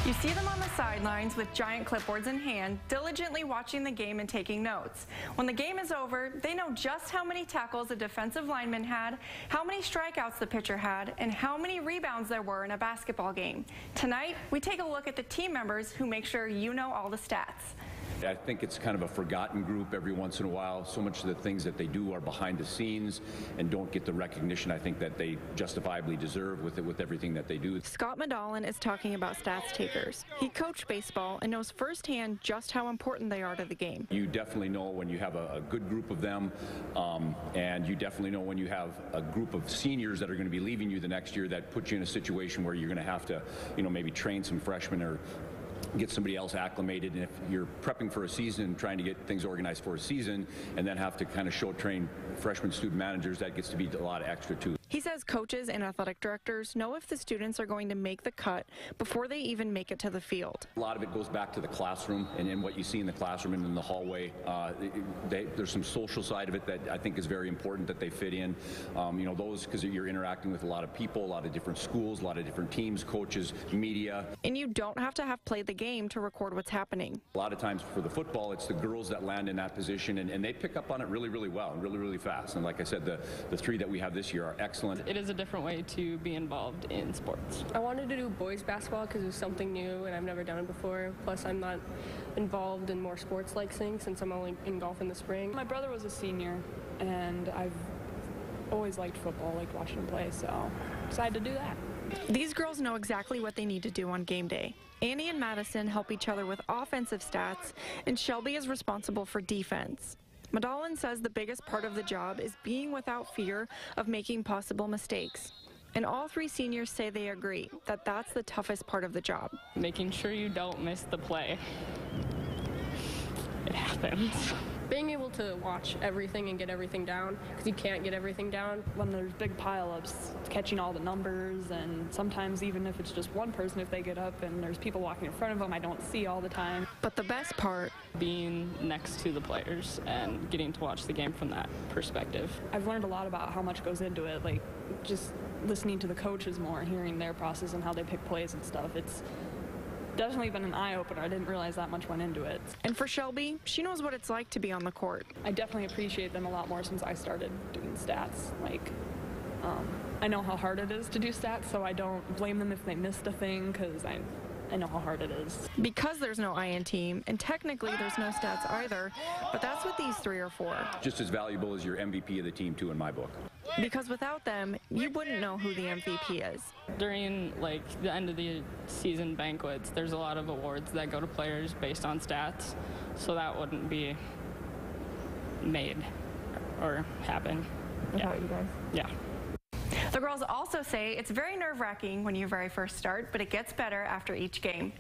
You see them on the sidelines with giant clipboards in hand, diligently watching the game and taking notes. When the game is over, they know just how many tackles a defensive lineman had, how many strikeouts the pitcher had, and how many rebounds there were in a basketball game. Tonight, we take a look at the team members who make sure you know all the stats. I think it's kind of a forgotten group every once in a while. So much of the things that they do are behind the scenes and don't get the recognition I think that they justifiably deserve with everything that they do. Scott Madalin is talking about stats takers. He coached baseball and knows firsthand just how important they are to the game. You definitely know when you have a good group of them, and you definitely know when you have a group of seniors that are going to be leaving you the next year that puts you in a situation where you're going to have to, maybe train some freshmen or get somebody else acclimated. And if you're prepping for a season, trying to get things organized for a season, and then have to kind of train freshman student managers, that gets to be a lot of extra too. He says coaches and athletic directors know if the students are going to make the cut before they even make it to the field. A lot of it goes back to the classroom and what you see in the classroom and in the hallway. There's some social side of it that I think is very important that they fit in. Those, because you're interacting with a lot of people, a lot of different schools, a lot of different teams, coaches, media. And you don't have to have played the game to record what's happening. A lot of times for the football, it's the girls that land in that position, and they pick up on it really, really well and really, really fast. And like I said, the three that we have this year are excellent. It is a different way to be involved in sports. I wanted to do boys basketball because it was something new and I've never done it before. Plus, I'm not involved in more sports-like things since I'm only in golf in the spring. My brother was a senior, and I've always liked football, liked watching him play, so decided to do that. These girls know exactly what they need to do on game day. Annie and Madison help each other with offensive stats, and Shelby is responsible for defense. Madalin says the biggest part of the job is being without fear of making possible mistakes. And all three seniors say they agree that that's the toughest part of the job. Making sure you don't miss the play. It happens. Being able to watch everything and get everything down, because you can't get everything down. When there's big pileups, catching all the numbers, and sometimes even if it's just one person, if they get up and there's people walking in front of them, I don't see all the time. But the best part, being next to the players and getting to watch the game from that perspective. I've learned a lot about how much goes into it, like just listening to the coaches more, hearing their process and how they pick plays and stuff. It's definitely been an eye-opener. I didn't realize that much went into it. and for Shelby, she knows what it's like to be on the court. I definitely appreciate them a lot more since I started doing stats. I know how hard it is to do stats, so I don't blame them if they missed a thing, because I know how hard it is. Because there's no I in team, and technically there's no stats either, but that's what these three are for. Just as valuable as your MVP of the team too, in my book. Because without them, you wouldn't know who the MVP is. During the end of the season banquets, there's a lot of awards that go to players based on stats, so that wouldn't be made or happen. Without you guys. Yeah. The girls also say it's very nerve-wracking when you very first start, but it gets better after each game.